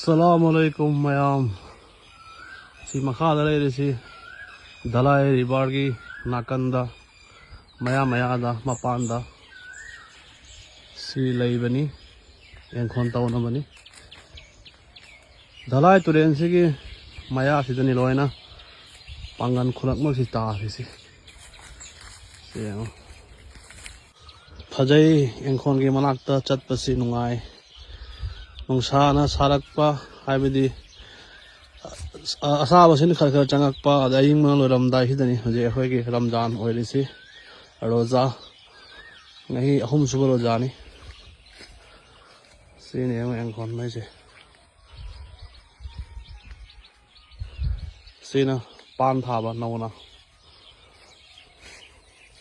Assalamualaikum mayam. Si makha dalay si dalay ribargi nakanda maya da mapanda si laybani yang kontaw naman ni dalay turen sige maya si dani loy na pangan khulak mo si ta si phajai yang kon gi manakta chatpasi nungai nungsana sarakpa haibidi asabasini khar changakpa adaying ma loramdai hidani hoje khoi gi ramdan oilisi roza ngai ahum suba roza ni sini yang kon mai se sina pan thaba nauna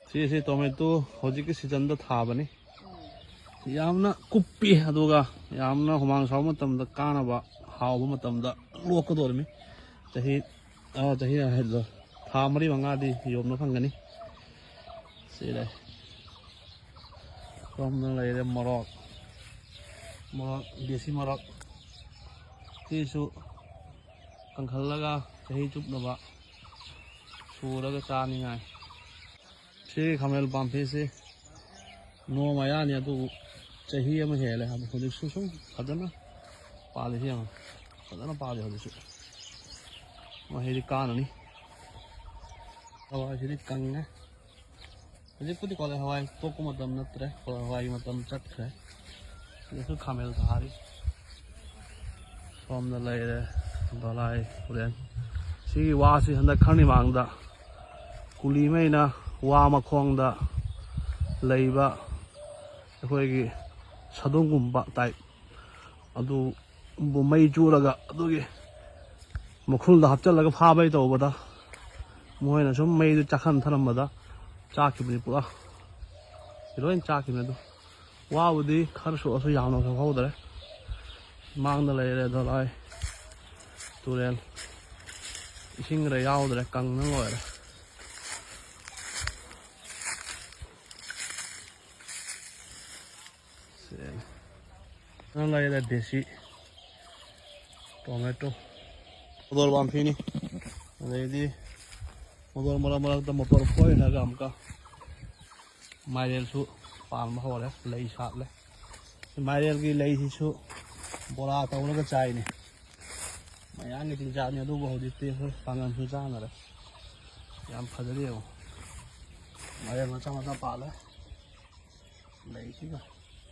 si tomato hoji ki season da thabani yamna kuppi aduga yamna humang saw matamda kanaba hawba matamda lokadormi tahi hedlo tha mari manga di yomna phangani sile tomna leire morok desi morok tisu kangkhallaga tahi chupnaba suraga chani ngai si khamel pampi si no maya ni adu chahi ama hele ha khodi susung khadana pali hi ama khadana pali hodi su ma heri kanani hawa heri kangne hodi pudi kole hawa toku matam natre hawa matam chat khai yesu khamel thari som da laire dalai puren si wa si handa khani mangda kuli maina wa makhongda leiba ꯑꯩꯈꯣꯏꯒꯤ ꯁꯥꯗꯣꯡꯒꯨꯝꯕ type ꯑꯗꯨꯕꯨ ꯃꯩ ꯆꯨꯔꯒ ꯑꯗꯨꯒꯤ ꯃꯈꯨꯜꯗ ꯍꯥꯞꯆꯜꯂꯒ ꯐꯥꯕꯩ ꯇꯧꯕꯗ ꯃꯣꯏꯅ ꯁꯨꯝ ꯃꯩꯗꯨ ꯆꯥꯛꯍꯟ ꯊꯔꯝꯕꯗ ꯆꯥꯛꯈꯤꯕꯅꯤ ꯄꯨꯔꯥ ꯂꯣꯏꯅ ꯆꯥꯛꯈꯤꯕꯅꯤ ꯑꯗꯨ ꯋꯥꯕꯨꯗꯤ ꯈꯔ ꯁꯣꯛꯑꯁꯨ ꯌꯥꯝꯅ ꯁꯣꯛꯍꯧꯗ꯭ꯔꯦ ꯃꯥꯡꯗ ꯂꯩꯔꯦ ꯗꯂꯥꯏ ꯇꯨꯔꯦꯜ ꯏꯁꯤꯡꯒ ꯌꯥꯎꯗ꯭ꯔꯦ ꯀꯪꯅ ꯂꯣꯏꯔꯦ Nó đây là desi tomato motor pampi ni đây đi motor mala ta motor phoi na gam ka mairel su pan ma hore lei sat le mairel gi lei si su bora ta una ka chai ni mayang ni tin ja ni adu bo di te pangan su ja na re yam phadari yo mairel ma cha pa le lei si ka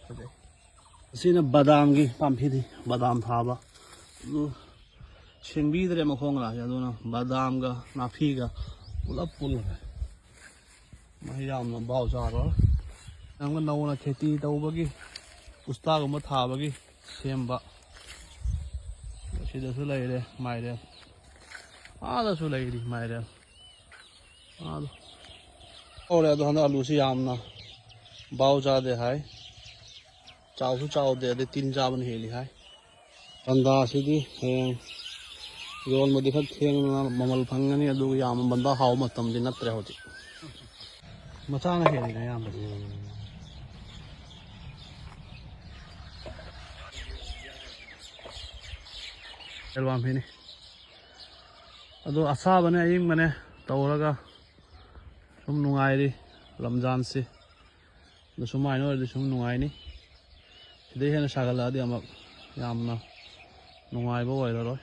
phadai sina badam gi pampi di badam thaba singbi dre ma khong la ya do na badam ga nafi ga pulap pul ma yam na baw ja ro nang na naw na kheti tawba gi usta ga ma thaba gi semba sida su lai re mai re da su lai ri mai re do ore do handa alu si yam na baw ja de hai चाव सु चाव दे दे तीन जाबन heli है बंदा सिदी योन मदि खत थेंग ममल फंगनी अदु याम बंदा हाव मतम दि नत्रे होति मचा न हेली ना याम एलवाम हेनी अदु असा बने अयिंग बने तौरगा सुम नुंगाइरी रमजान से द सुमाइनो दि सुम नुंगाइनी Đây là sạc là đi mà nungaiba oiraroi